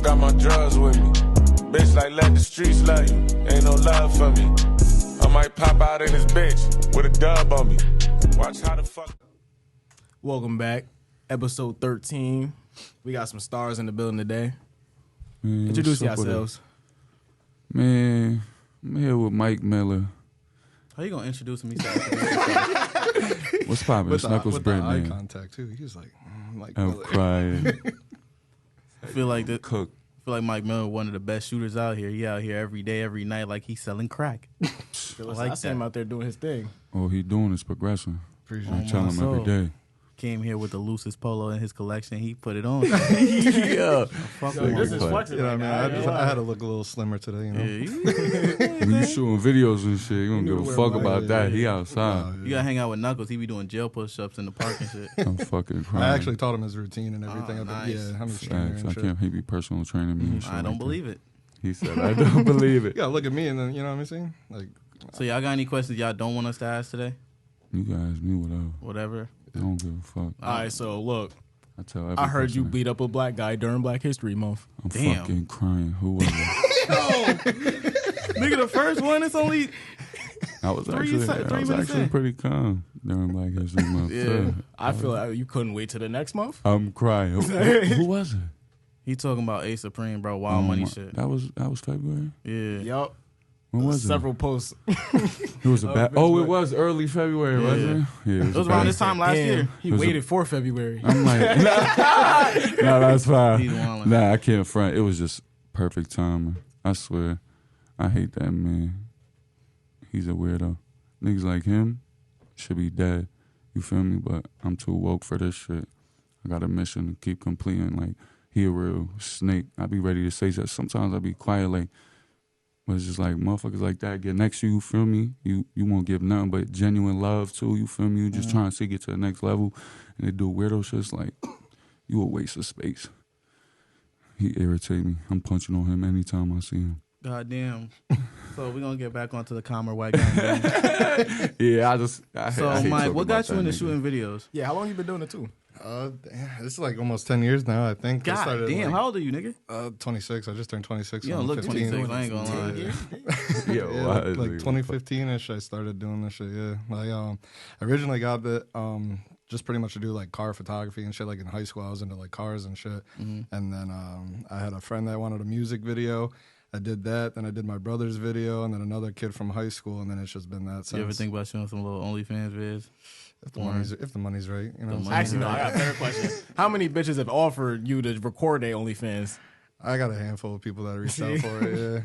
got my drugs with me. Bitch, like, let the streets love you. Ain't no love for me. I might pop out in this bitch with a dub on me. Watch how the fuck. Welcome back. Episode 13. We got some stars in the building today. Man, Introduce yourselves. Man, I'm here with Mike Miller. How you gonna introduce me? What's poppin'? It's Knucklesbrimm, eye man. contact too. He was like, Mike I'm Miller. crying. I feel like Cook. Mike Miller, one of the best shooters out here. He out here every day, every night, like he's selling crack. I see him out there doing his thing. All he doing is progressing. Appreciate I it. tell him every day. Came here with the loosest polo in his collection. He put it on. Yeah. Fuck Yo, with this him. is flexing. You know what I mean? I had to to. look a little slimmer today, you know? Yeah, When you shooting videos and shit, you don't give a fuck about that. He outside. you gotta hang out with Knuckles. He be doing jail push-ups in the park and shit. I'm fucking crying. I actually taught him his routine and everything. Oh, nice. Yeah, I'm a trainer Facts. and I shit. can't. He be personal training me. And shit I don't like believe it. that. He said, I don't believe You it. gotta look at me and then, you know what I'm saying? Like, So y'all got any questions y'all don't want us to ask today? You guys, me, whatever. Whatever. I don't give a fuck. All right, so look, I tell every I heard you person beat up a black guy during Black History Month. I'm Damn. fucking crying. Who was it? Nigga, the first one, it's only... I was Three minutes actually in. pretty calm during Black History Month. Yeah. I feel like you couldn't wait till the next month. I'm crying. Who was it? He talking about A Supreme, bro. Wild money my- shit. That was February. Yeah. Yup. When was Several posts. it? It was a bad. Oh, it was early February, wasn't it? Yeah, It was around this time last Damn, year. he was a- waited for February. I'm like, no, that's He's fine. wildin'. Nah, I can't front. It was just perfect timing. I swear. I hate that man. He's a weirdo. Niggas like him should be dead. You feel me? But I'm too woke for this shit. I got a mission to keep completing. Like, he a real snake. I be ready to say that. Sometimes I be quiet, like, but it's just like motherfuckers like that get next to you, feel me? You won't give nothing but genuine love too, you feel me? You just trying to see get to the next level and they do weirdo shit. It's like, you a waste of space. He irritate me. I'm punching on him anytime I see him. Goddamn. So we're going to get back onto the calmer white guy. Yeah, I So, hate Mike, talking what got about you that into nigga. shooting videos? Yeah, how long you been doing it too? damn, this is like almost 10 years now, I think. I God started, damn. like, How old are you, nigga? 26. I just turned 26. You don't on look 15. 26. I ain't going to lie. Yeah, Yeah, why like is it- 2015-ish, I started doing this shit, yeah. I originally got it just pretty much to do, like, car photography and shit. Like, in high school, I was into, like, cars and shit. And then I had a friend that wanted a music video. I did that. Then I did my brother's video, and then another kid from high school, and then it's just been that since. You ever think about shooting some little OnlyFans vids? if the money's right, you know. The money. Actually, no, I got a better question. How many bitches have offered you to record their OnlyFans? I got a handful of people that reached out for it, yeah.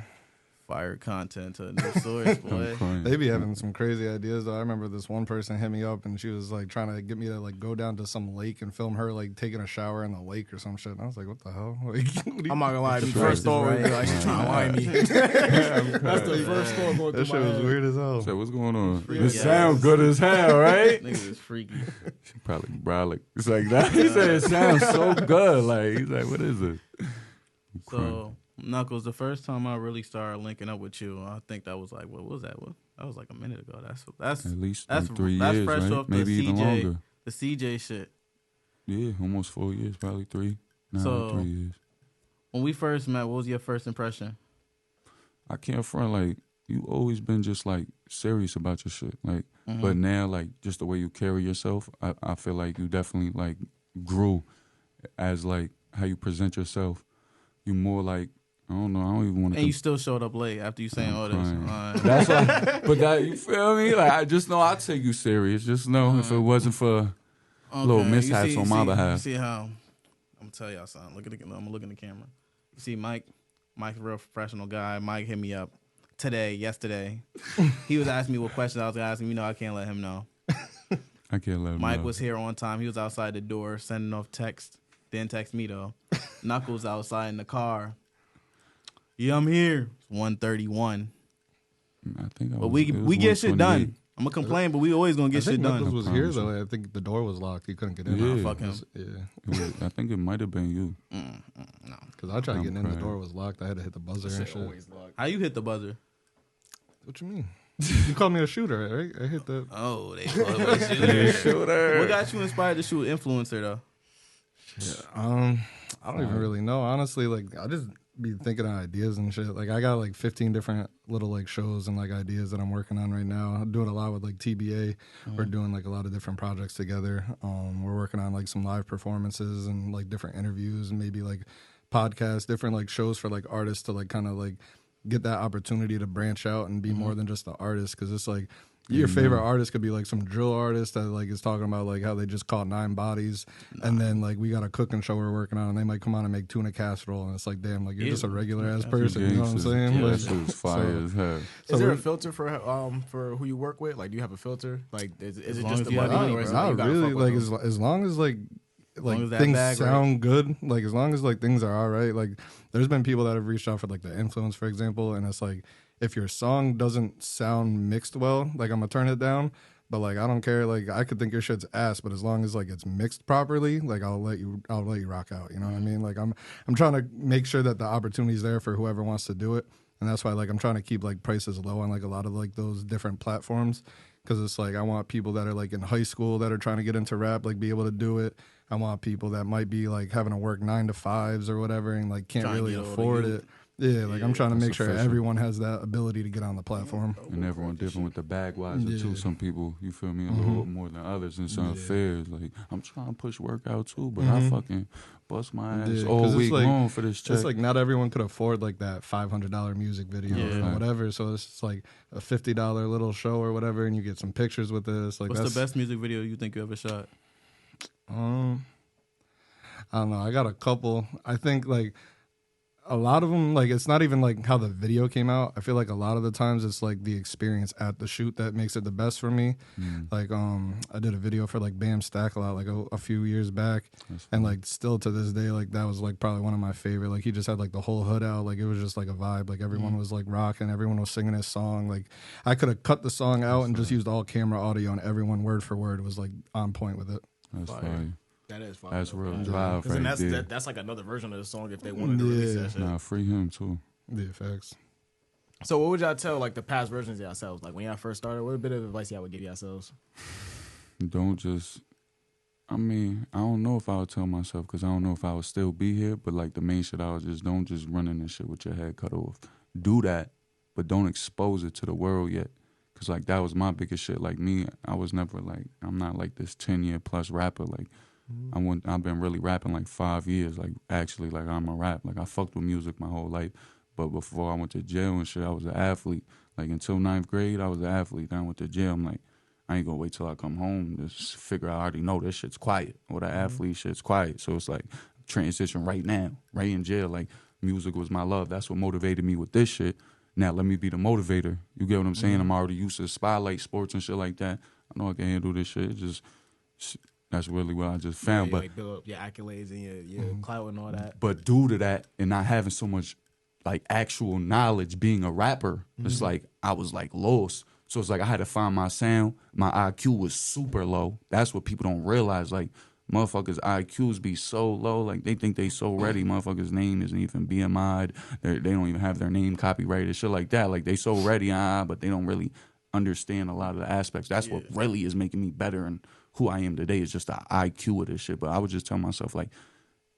Fire content to a new source, boy. I'm crying. They be having some crazy ideas though. I remember this one person hit me up and she was like trying to get me to like go down to some lake and film her like taking a shower in the lake or some shit. And I was like, what the hell? Like, what do you- I'm not gonna lie. The price first is thought was right. like, she's trying to lie me. That's the first thought going that through shit my was head. weird as hell. So what's going on? Freaky This ass. sound good as hell, right? Niggas is freaky. She probably brolic. It's like that. He said it sounds so good. Like, he's like, what is it? I'm crying. So, Knuckles, the first time I really started linking up with you, I think that was like, what was that? That was like a minute ago. That's At least that's like 3 that's years, fresh right? off Maybe the even CJ, longer. the CJ shit. Yeah, almost 4 years, probably 3. No, So- 3 years. When we first met, what was your first impression? I can't front, like, you always been just, like, serious about your shit. Like, Mm-hmm. but now, like, just the way you carry yourself, I feel like you definitely, like, grew as, like, how you present yourself. You more, like, I don't know, I don't even want to... And you still showed up late after you saying all this. crying. Alright. That's why, but that, you feel me? Like, I just know I take you serious. Just know if it wasn't for little Okay, mishaps on my behalf. You see how? I'm gonna tell y'all something. I'm gonna look in the camera. You see, Mike's a real professional guy. Mike hit me up yesterday. He was asking me what questions I was gonna ask him. You know, I can't let him know. I can't let him Mike know. was here on time. He was outside the door sending off text. Didn't text me though. Knuckles outside in the car. Yeah, I'm here. It's 1:31. I think I But was, it we was get shit 128. done. I'm gonna complain, but we always gonna I get think shit done. Knuckles was I here promise though. I think the door was locked. He couldn't get in. Yeah. Fuck him. Yeah, I think it might have been you. No. because I tried I'm getting in. The crying. door was locked. I had to hit the buzzer and shit. How you hit the buzzer? What you mean? You called me a shooter, right? I hit the. Oh, they called me a shooter. What got you inspired to shoot influencer though? I don't even really know. Honestly, like I just be thinking of ideas and shit. Like I got like 15 different little like shows and like ideas that I'm working on right now. I'm doing a lot with like TBA. We're doing like a lot of different projects together. We're working on like some live performances and like different interviews and maybe like podcasts, different like shows for like artists to like kind of like get that opportunity to branch out and be more than just an artist. Because it's like your favorite artist could be like some drill artist that like is talking about like how they just caught 9 bodies, and then like we got a cooking show we're working on, and they might come on and make tuna casserole, and it's like, damn, like you're just a regular ass person, you know what I'm saying? Yeah, Like, that shit was fire as hell. Is there a filter for who you work with? Like, do you have a filter? Like, is it just the money, or is it I you gotta really fuck with like them? as long as like long as that things bag, sound good, like as long as like things are all right. Like there's been people that have reached out for like the influence, for example, and it's like if your song doesn't sound mixed well, like I'm gonna turn it down. But like I don't care, like I could think your shit's ass, but as long as like it's mixed properly, like I'll let you rock out. You know what I mean? Like I'm trying to make sure that the opportunity's there for whoever wants to do it, and that's why like I'm trying to keep like prices low on like a lot of like those different platforms, because it's like I want people that are like in high school that are trying to get into rap like be able to do it. I want people that might be like having to work 9 to 5s or whatever and like can't really afford it. Yeah, like I'm trying to make sure everyone has that ability to get on the platform. And everyone different with the bag wiser too. Some people, you feel me, a little more than others in some affairs. Like I'm trying to push work out too, but I fucking bust my ass all week like, long for this check. It's like not everyone could afford like that $500 music video or whatever. So it's just like a $50 little show or whatever, and you get some pictures with this. Like, what's the best music video you think you ever shot? I don't know. I got a couple. I think like a lot of them, like it's not even like how the video came out. I feel like a lot of the times it's like the experience at the shoot that makes it the best for me. Like I did a video for like Bam Stack a lot, like a few years back, and like still to this day, like that was like probably one of my favorite. Like he just had like the whole hood out, like it was just like a vibe. Like everyone was like rocking, everyone was singing his song. Like I could have cut the song out and just used all camera audio, and everyone word for word was like on point with it. That's fire. That is fine. That's real drive Because right there. that's like another version of the song if they wanted to release that shit. Nah, free him too. Yeah, facts. So what would y'all tell like the past versions of yourselves? Like when y'all first started, what bit of advice y'all would give yourselves? Don't just, I mean, I don't know if I would tell myself because I don't know if I would still be here, but like the main shit, I was just, don't just run in this shit with your head cut off. Do that, but don't expose it to the world yet. Because like that was my biggest shit. Like me, I was never like, I'm not like this 10-year plus rapper. Like I've been really rapping like 5 years. Like actually, like I'm a rap. Like I fucked with music my whole life. But before I went to jail and shit, I was an athlete. Like until 9th grade, I was an athlete. Then I went to jail. I'm like, I ain't gonna wait till I come home to figure out I already know this shit's quiet. Or that athlete shit's quiet. So it's like transition right now, right in jail. Like music was my love. That's what motivated me with this shit. Now let me be the motivator. You get what I'm saying? I'm already used to spotlight sports and shit like that. I know I can handle this shit. It's just that's really what I just found. But like build up your accolades and your clout and all that. But due to that and not having so much like actual knowledge being a rapper, it's like I was like lost. So it's like I had to find my sound. My IQ was super low. That's what people don't realize. Like motherfuckers' IQs be so low. Like they think they so ready. Motherfuckers' name isn't even BMI'd. They don't even have their name copyrighted. Shit like that. Like they so ready, but they don't really understand a lot of the aspects. That's what really is making me better and who I am today is just the IQ of this shit. But I would just tell myself, like,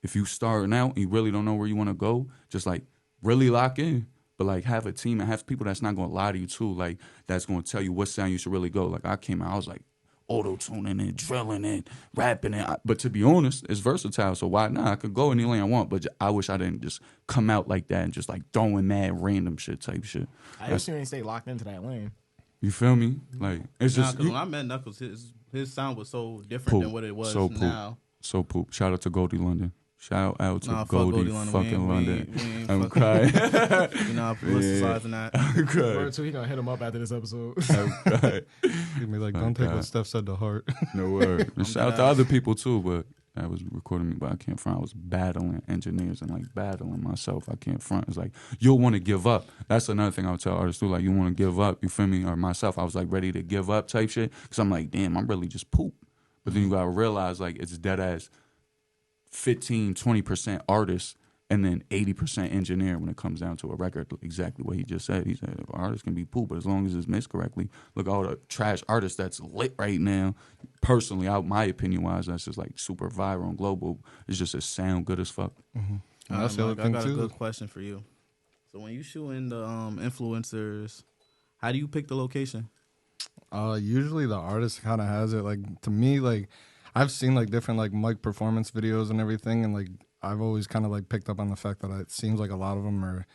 if you starting out and you really don't know where you want to go, just, like, really lock in. But, like, have a team and have people that's not going to lie to you, too. Like, that's going to tell you what sound you should really go. Like, I came out, I was, like, auto-tuning and drilling and rapping. But to be honest, it's versatile. So why not? I could go any lane I want. But I wish I didn't just come out like that and just, like, throwing mad random shit type shit. I just didn't stay locked into that lane. You feel me? Like, it's just... Because when I met Knuckles, his sound was so different than what it was now. So poop. Shout out to Goldie London. Shout out to Goldie fucking London. We ain't I'm crying. You know, publicizing that. I'm crying. Word, so he gonna hit him up after this episode. I'm crying. Give me like, don't take what Steph said to heart. No word. And shout out to other people too, but that was recording me, but I can't front. I was battling engineers and like battling myself. I can't front. It's like, you'll want to give up. That's another thing I would tell artists too. Like, you want to give up, you feel me? Or myself, I was like ready to give up type shit. Cause I'm like, damn, I'm really just poop. But then you gotta realize like it's dead ass 15, 20% artists and then 80% engineer when it comes down to a record. Exactly what he just said. He said an artist can be poop, but as long as it's mixed correctly. Look at all the trash artists that's lit right now. Personally, out my opinion wise, that's just like super viral and global. It's just a sound good as fuck. Mm-hmm. All That's right, the Mike, other I thing got a too. good question for you. So when you shooting the influencers, how do you pick the location? Usually the artist kind of has it. Like to me, like I've seen like different like mic performance videos and everything, and like I've always kind of like picked up on the fact that it seems like a lot of them are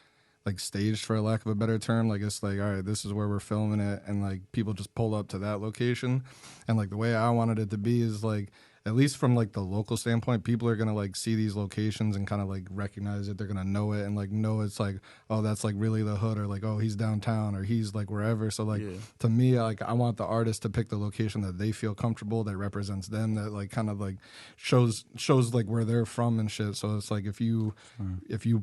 like staged, for lack of a better term. Like it's like, all right, this is where we're filming it, and like people just pull up to that location, and like the way I wanted it to be is like, at least from like the local standpoint, people are gonna like see these locations and kind of like recognize it. They're gonna know it and like know it's like, oh, that's like really the hood, or like, oh, he's downtown, or he's like wherever. So like to me, like I want the artist to pick the location that they feel comfortable, that represents them, that like kind of like shows like where they're from and shit. So it's like if you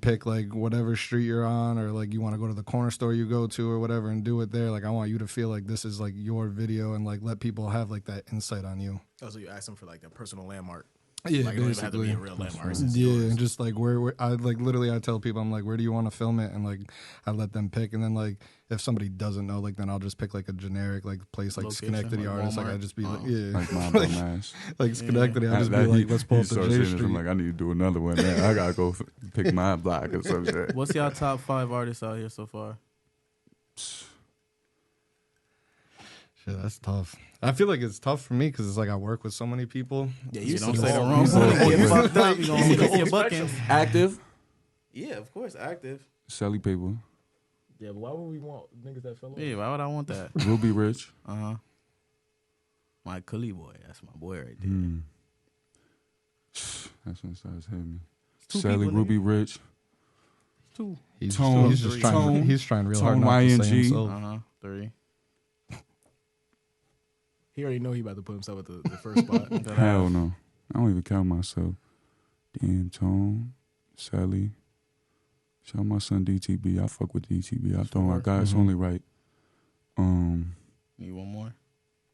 pick like whatever street you're on, or like you want to go to the corner store you go to or whatever and do it there, like I want you to feel like this is like your video, and like let people have like that insight on you. Oh, so you ask them for like a personal landmark. Yeah, Like, it don't even have to be a real landmark. It's yours. and just like where I like literally I tell people, I'm like, where do you want to film it, and like I let them pick, and then like if somebody doesn't know, like then I'll just pick like a generic like place like Location, Schenectady like artist, like Walmart. I just be like, yeah, Like my bum ass. like Schenectady, I just be like, let's pull up the J Street. I'm like, I need to do another one. Man. I gotta go pick my block or some shit. What's y'all top 5 artists out here so far? Shit, that's tough. I feel like it's tough for me because it's like I work with so many people. Yeah, You you don't see say the all- wrong you see one. all- You fucked up. You you gonna see the get whole your spectrum. buckings. Active, Yeah, of course, active. Sally Paper, Yeah, but why would we want niggas that fell off? Yeah, why would I want that? Ruby Rich. My Khalid boy, that's my boy right there. Mm. That's when it starts hitting me. Two Sally, people, Ruby nigga. Rich. Two. He's Tone, just trying. Tone, He's trying real hard Tone not to say YNG. himself. 3. He already know he about to put himself at the first spot. Hell no. I don't even count myself. Damn, Tone, Sally. Shout out my son DTB. I fuck with DTB. I throw my guy. It's only right. Need one more?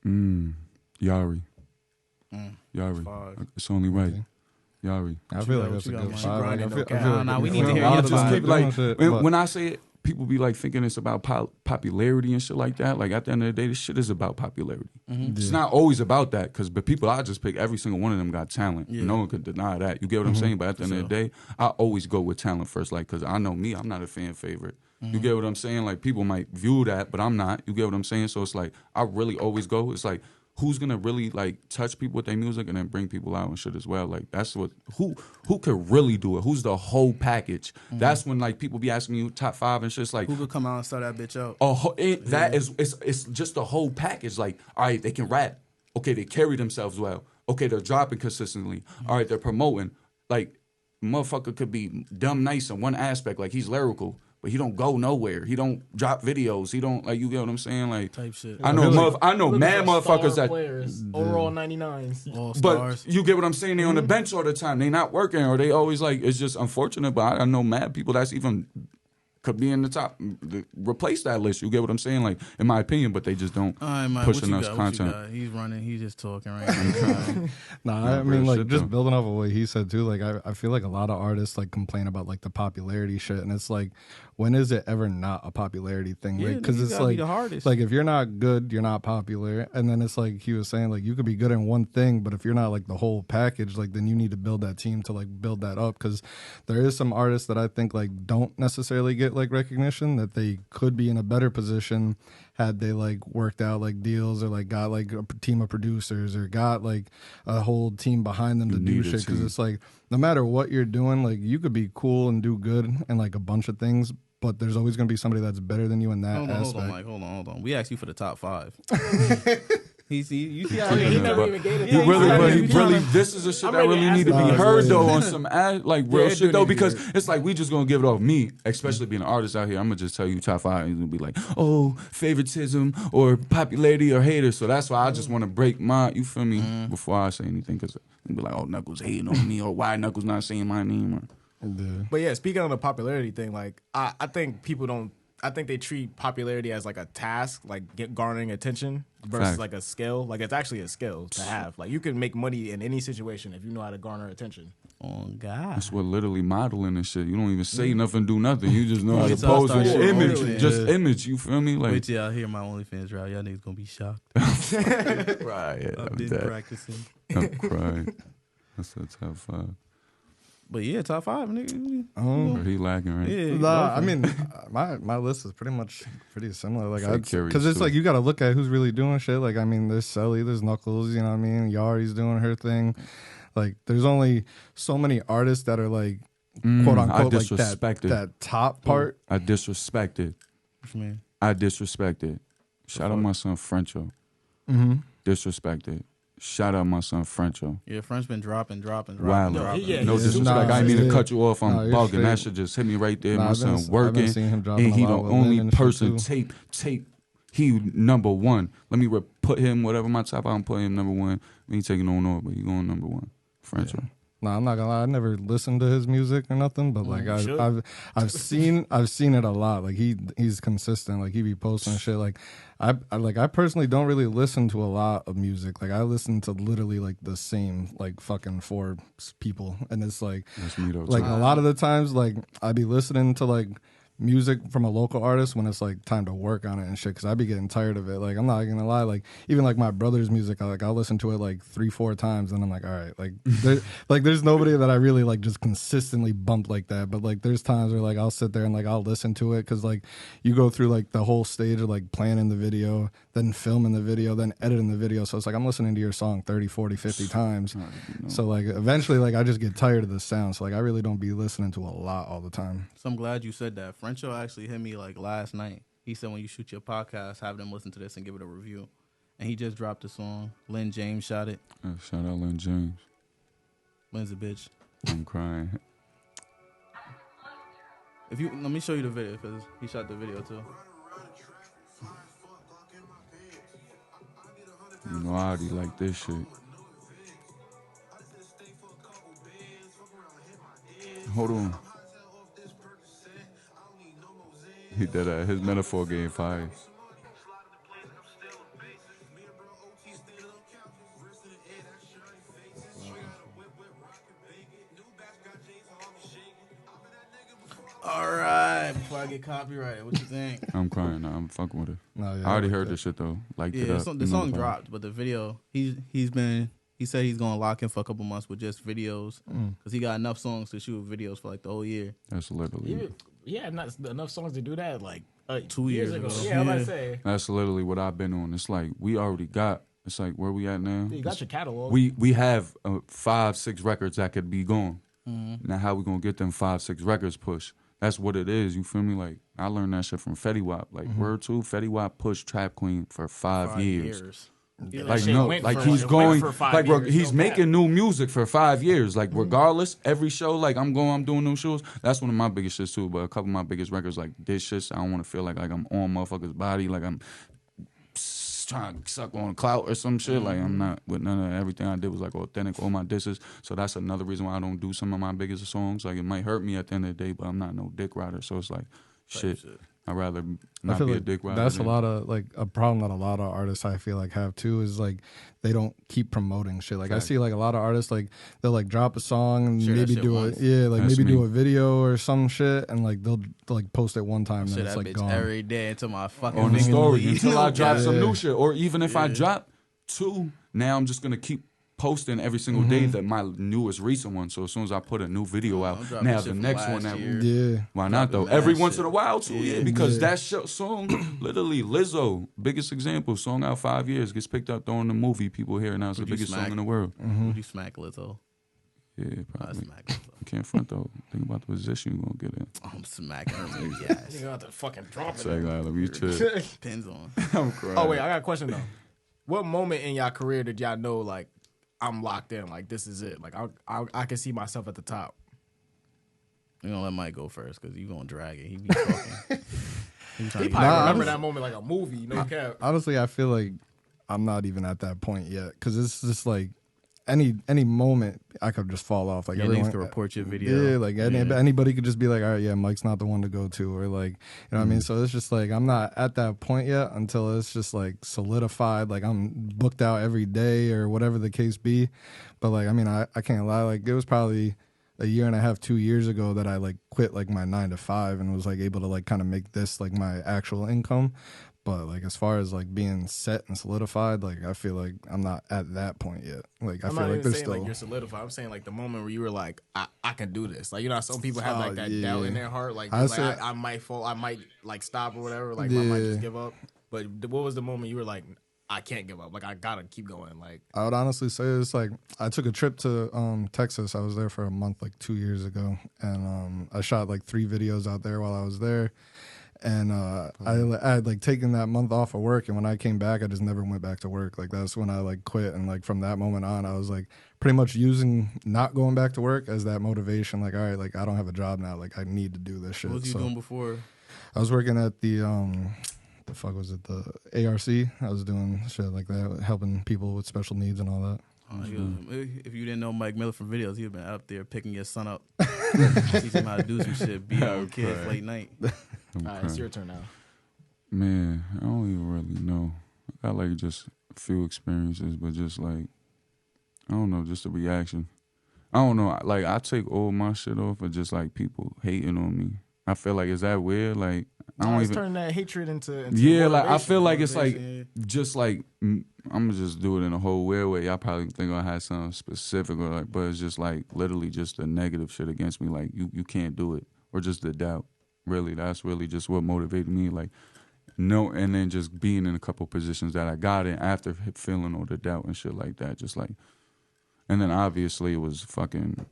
Yari. Mm. Yari. 5. It's only right. Okay. Yari. I feel like got? that's a What you good got, man? five. Like, Grinding, I feel okay. like Nah, we if need to we're hear allowed your to five. keep Like, doing shit, but- when I say it, people be like thinking it's about popularity and shit like that. Like at the end of the day, this shit is about popularity. It's not always about that, because the people I just pick, every single one of them got talent. Yeah. No one could deny that. You get what I'm saying? But at the end of the day, I always go with talent first. Like, because I know me, I'm not a fan favorite. You get what I'm saying? Like, people might view that, but I'm not. You get what I'm saying? So it's like, I really always go. It's like, who's gonna really like touch people with their music and then bring people out and shit as well? Like, that's what who could really do it? Who's the whole package? That's when like people be asking you top 5 and shit. It's like, Who could come out and start that bitch out? it's just the whole package. Like, all right, they can rap. Okay, they carry themselves well. Okay, they're dropping consistently. All right, they're promoting. Like, motherfucker could be dumb nice in one aspect, like he's lyrical, but he don't go nowhere. He don't drop videos. He don't, like, you get what I'm saying? Like, Type shit. I know mad motherfuckers that, players, overall 99s. All but stars. you get what I'm saying? They on the bench all the time. They not working, or they always like, it's just unfortunate. But I know mad people that's even could be in the top, replace that list. You get what I'm saying? Like, in my opinion, but they just don't All right, Mike, push what you enough got? What you content. got? He's running. He's just talking right now. Nah, Yeah, I mean, real like, shit, just though. building off of what he said, too, like, I feel like a lot of artists, like, complain about, like, the popularity shit, and it's like, when is it ever not a popularity thing? Yeah, Like, because nigga, it's gotta be like, the hardest. like, if you're not good, you're not popular, and then it's like he was saying, like, you could be good in one thing, but if you're not, like, the whole package, like, then you need to build that team to, like, build that up, because there is some artists that I think, like, don't necessarily get, like, recognition, that they could be in a better position had they like worked out like deals, or like got like a team of producers, or got like a whole team behind them to do need a shit. Because team. it's like, no matter what you're doing, like, you could be cool and do good and like a bunch of things, but there's always going to be somebody that's better than you in that Hold aspect. on, Mike. Hold on. We asked you for the top 5. You see how Oh, yeah, he he never even gave it. He Yeah, really, he's but he trying really, to- this is a shit I'm that ready to really ask need to him be about heard this. though on some like real Yeah, it shit do though, need to be because heard. it's like we just gonna give it off me, especially being an artist out here. I'm gonna just tell you top 5 and you'll be like, oh, favoritism or popularity or haters. So that's why I just want to break my, you feel me, before I say anything, because be like, oh, Knuckles hating on me, or why Knuckles not saying my name. Or, But yeah, speaking on the popularity thing, like I think people don't. I think they treat popularity as like a task, like garnering attention versus Fact. like a skill. Like, it's actually a skill to have. Like, you can make money in any situation if you know how to garner attention. On God. That's what literally modeling and shit. You don't even say nothing, do nothing. You just know how to Wait till I pose start and shooting image. OnlyFans. Just image, you feel me? Like, Wait till y'all hear my OnlyFans drop. Y'all niggas gonna be shocked. right, yeah, I've I'm been dead. practicing. I'm crying. That's a top 5. But yeah, top 5, nigga. Or he lagging, right? Yeah, Nah, I mean, my list is pretty similar. Like, Fake carries, because it's too. like you got to look at who's really doing shit. Like, I mean, there's Selly, there's Knuckles, you know what I mean? Yari's doing her thing. Like, there's only so many artists that are like, quote unquote, like that top part. I disrespected. What you mean? I disrespected. Shout out my son Frencho. Disrespected. Shout out my son Frencho. Yeah, French been dropping. Wow. dropping. No disrespect. I didn't mean to cut you off. I'm Nah, you're bugging. straight. That shit just hit me right there. Nah, My I've son been working. seeing him dropping And he a the lot with only Lynn and shit, person too. tape. He number 1. Let me put him, whatever my top, I'm putting him number 1. We ain't taking no, but he going number 1. Frencho. Nah, I'm not gonna lie. I never listened to his music or nothing, but like I've seen it a lot. Like he's consistent. Like he be posting shit. Like I personally don't really listen to a lot of music. Like I listen to literally like the same like fucking 4 people, and it's like That's me though. like too. a lot of the times like I be listening to like music from a local artist when it's like time to work on it and shit, because I be getting tired of it. Like I'm not gonna lie, like even like my brother's music, I'll listen to it like 3-4 times and I'm like, all right, like there's nobody that I really like just consistently bump like that. But like there's times where like I'll sit there and like I'll listen to it, because like you go through like the whole stage of like planning the video, then filming the video, then editing the video. So it's like I'm listening to your song 30, 40, 50 times. So like eventually like I just get tired of the sound. So like I really don't be listening to a lot all the time. So I'm glad you said that. Frencho actually hit me like last night. He said when you shoot your podcast, have them listen to this and give it a review. And he just dropped a song. Lynn James shot it. Shout out Lynn James. Lynn's a bitch. I'm crying. Let me show you the video, because he shot the video too. You know I already like this shit. Hold on. He did that. His metaphor game fire. All right, before I get copyrighted, what you think? I'm crying now. I'm fucking with it. No, yeah, I already like heard that. this shit though. Liked it Yeah, up. the song dropped, but the video, he said he's gonna lock in for a couple months with just videos, because he got enough songs to shoot videos for like the whole year. That's literally. Yeah, not enough songs to do that. Like 2 years ago. Yeah, I'm about to say. That's literally what I've been on. It's like we already got. It's like where we at now. You got your catalog. We have 5-6 records that could be gone. Now how we gonna get them 5-6 records pushed? That's what it is. You feel me? Like I learned that shit from Fetty Wap. Like Word 2, Fetty Wap pushed Trap Queen for 5 years. Yeah, Like that shit no, went like for- he's it went going, for 5 like bro, years, he's no making cap. new music for 5 years. Like regardless, every show, like I'm doing new shows. That's one of my biggest shits too. But a couple of my biggest records, like this shit, I don't want to feel like I'm on motherfucker's body, like I'm trying to suck on clout or some shit. Like I'm not with none of everything I did was like authentic. All my disses. So that's another reason why I don't do some of my biggest songs. Like it might hurt me at the end of the day, but I'm not no dick rider. So it's like shit. I'd rather I not feel be a like dick rider. that's a than- lot of like a problem that a lot of artists I feel like have too, is like they don't keep promoting shit. Like I see like a lot of artists like they'll like drop a song and Share that maybe shit do once. like That's maybe do me. a video or some shit, and like they'll like post it one time and Shit, then it's that like bitch gone. every day until my fucking on the niggas story leave. until I drop some Yeah. new shit. Or even if I drop 2, now I'm just gonna keep posting every single day that my newest recent one. So as soon as I put a new video out, I'm dropping now shit the from next one last that year. Yeah. why not though? Dropping Every mad once shit. in a while too, yeah, because that song, literally Lizzo, biggest example, song out 5 years, gets picked up throwing the movie. People hear it now it's the Would you biggest smack- song in the world. Would you smack Lizzo? Yeah, I probably. smack Lizzo. You can't front though. Think about the position you gonna get in. I'm smacking her. Yes. You got to fucking drop Say, it. let me chill. Depends on. I'm crying. Oh wait, I got a question though. What moment in y'all career did y'all know like I'm locked in? Like this is it. Like I can see myself at the top. We're gonna let Mike go first, because you gonna drag it. He be talking. He trying to probably Nah, remember I'm- that moment like a movie. No cap. Honestly, I feel like I'm not even at that point yet, because it's just like any moment I could just fall off. Like Yeah, everyone niggas can report your video. Yeah, like anybody could just be like, all right, yeah, Mike's not the one to go to, or like, you know what I mean? So it's just like I'm not at that point yet until it's just like solidified. Like I'm booked out every day or whatever the case be. But like, I mean, I can't lie. Like it was probably a year and a half, 2 years ago that I like quit like my 9 to 5 and was like able to like kind of make this like my actual income. But like as far as like being set and solidified, like I feel like I'm not at that point yet. Like I I'm feel not like even there's saying still like you're solidified. I'm saying like the moment where you were like, I can do this. Like, you know, some people have like that doubt in their heart. Like, I might fall, I might like stop or whatever. Like, I might just give up. But what was the moment you were like, I can't give up. Like, I gotta keep going. Like, I would honestly say it's like I took a trip to Texas. I was there for a month like 2 years ago, and I shot like 3 videos out there while I was there. And I had like taken that month off of work, and when I came back, I just never went back to work. Like that's when I like quit, and like from that moment on, I was like pretty much using not going back to work as that motivation. Like, all right, like I don't have a job now, like I need to do this shit. What was you doing before? I was working at the the fuck was it, the ARC. I was doing shit like that, helping people with special needs and all that. If you didn't know Mike Miller from videos, he'd been up there picking your son up, teaching him how to do some shit, be on kids late night. all right, it's your turn now. Man, I don't even really know. I got like just a few experiences, but just like, I don't know, just a reaction. I don't know, like I take all my shit off of just like people hating on me. I feel like, is that weird? Like, I don't even turn that hatred into yeah, like I feel like it's like just like I'm gonna just do it in a whole weird way. Y'all probably think I had something specific or like, but it's just like literally just the negative shit against me. Like you can't do it, or just the doubt. Really, that's really just what motivated me. Like no, and then just being in a couple positions that I got in after feeling all the doubt and shit like that. Just like, and then obviously it was fucking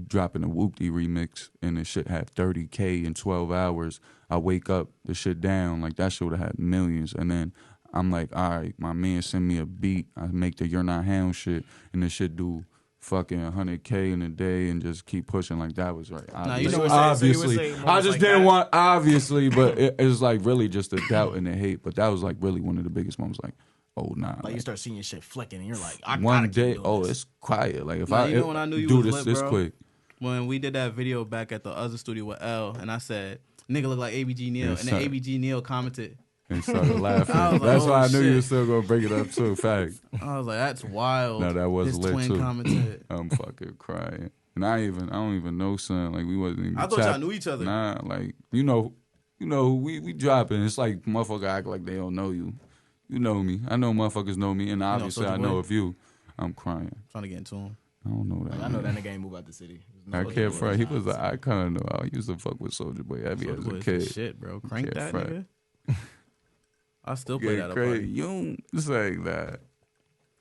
dropping a Whoopty remix and the shit had 30K in 12 hours. I wake up, the shit down, like that shit would have had millions. And then I'm like, all right, my man send me a beat. I make the You're Not Hound shit, and the shit do fucking 100K in a day and just keep pushing. Like that was right. Nah, you know Obviously. I just didn't want, obviously, but it was like really just the doubt and the hate. But that was like really one of the biggest moments. Like, oh nah. Like you start seeing your shit flicking, and you're like, I one gotta day, keep doing this. it's quiet. Like if Nah, I you know when I knew you do was this lit, bro? quick. When we did that video back at the other studio with L, and I said, nigga look like ABG Neal, Yeah, and then ABG Neal commented. And started laughing. I was like, That's oh, why I knew you shit. were still gonna bring it up too. Fact. I was like, that's wild. No, that was His lit twin too. commented. I'm fucking crying. And I don't even know son. Like we wasn't even I thought y'all knew each other. Nah, like you know, we dropping. It's like motherfucker act like they don't know you. You know me. I know motherfuckers know me, and obviously I know of you. I'm crying. Trying to get into him. I don't know that. Like, I know that nigga ain't move out the city. I can't front. He was an icon though. I used to fuck with Soulja Boy heavy as a kid. Shit, bro. Crank Can't that front. nigga. I still play that at a crazy. party. You don't say that.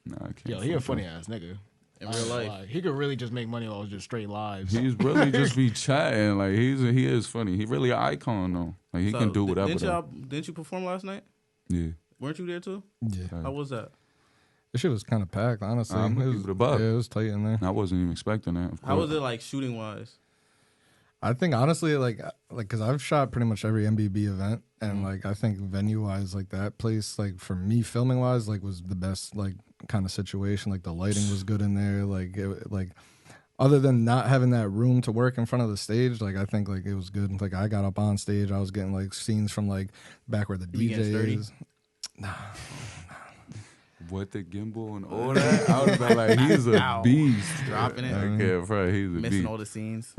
Nah, I can't. Yo, he a funny ass nigga. In real life. Like, he could really just make money off just straight lives. He's really just be chatting. Like he is funny. He really an icon though. Like he can do whatever. Didn't you perform last night? Yeah. Weren't you there too? Yeah. How was that? This shit was kind of packed, honestly. I'm gonna keep it a buck. Yeah, it was tight in there. I wasn't even expecting that. How was it like shooting wise? I think honestly, like, cause I've shot pretty much every MBB event, and like I think venue wise, like that place, like for me filming wise, like was the best, like kind of situation. Like the lighting was good in there. Like other than not having that room to work in front of the stage, like I think like it was good. Like I got up on stage, I was getting like scenes from like back where the DJ is. Nah. What the gimbal and all that? I was like, he's a beast. Dropping it. I can't front. He's a Missing beast. all the scenes.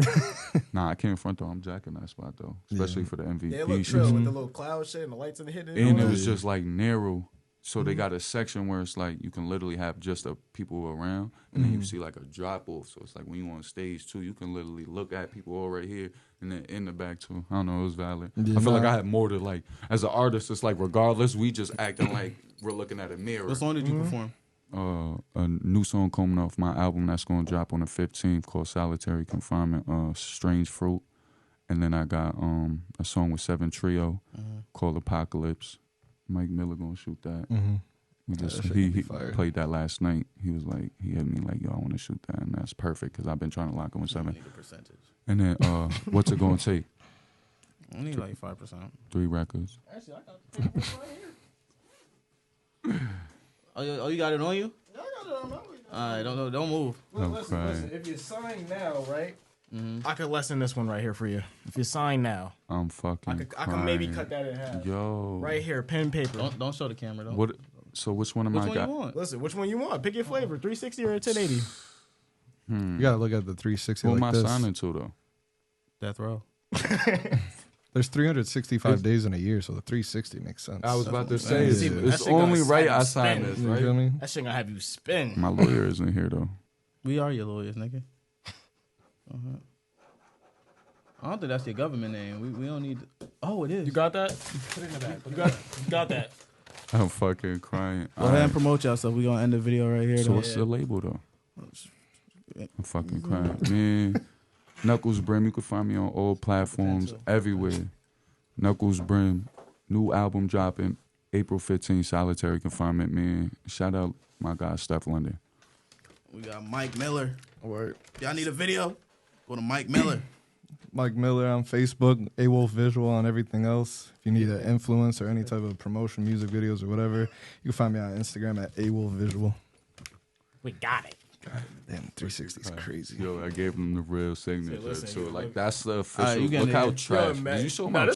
Nah, I can't front though. I'm jacking that spot though, especially for the MVP. Yeah, it looked shit. trill with the little cloud shit and the lights in the hidden. And it was just like narrow. So they got a section where it's like you can literally have just the people around, and then you see like a drop off. So it's like when you on stage too, you can literally look at people all right here and then in the back too. I don't know, it was valid. Yeah, I feel like I had more to like as an artist. It's like regardless, we just acting like we're looking at a mirror. What song did you perform? A new song coming off my album that's gonna drop on the 15th called Solitary Confinement, Strange Fruit. And then I got a song with 7 Trio called Apocalypse. Mike Miller gonna shoot that. We just he played that last night. He was like, he hit me like, yo, I want to shoot that, and that's perfect because I've been trying to lock in with 7. And then what's it gonna take? I need like 5%. 3 records. Actually, I got the paper right here. Oh, you got it on you? Yeah, I got it on my way. All right, don't move. Listen. If you sign now, right? I could lessen this one right here for you. If you sign now, I'm fucking. I can maybe cut that in half. Yo, Right here, pen paper. Don't show the camera though. What? So which one am Which I one got? you want? Listen, which one you want? Pick your flavor, 360 or 1080. You gotta look at the 360 Who like am I this. signing to though? Death Row. There's 365 days in a year, so the 360 makes sense. I was about to say, say, it's only right I sign this, You right? feel me? That shit gonna have you spin. My lawyer isn't here though. We are your lawyers, nigga. I don't think that's your government name. We don't need. Oh, it is. You got that? Put it in the bag. You got that. I'm fucking crying. Go ahead and promote yourself. We gonna end the video right here. So though. what's the label though? I'm fucking crying, man. Knucklesbrimm. You can find me on all platforms, everywhere. Knucklesbrimm. New album dropping April 15th. Solitary confinement, man. Shout out my guy Whoistephlondon. We got Mike Miller. Word. Y'all need a video? Go to Mike Miller. Mike Miller on Facebook, Awolfvisulal on everything else. If you need an influence or any type of promotion, music videos or whatever, you can find me on Instagram at Awolfvisulal. We got it. Damn, 360 is crazy. Yo, I gave him the real signature listen, too. you Like look- that's the official. you Look getting how it. trash. Yo, man. Did you show Nah, my this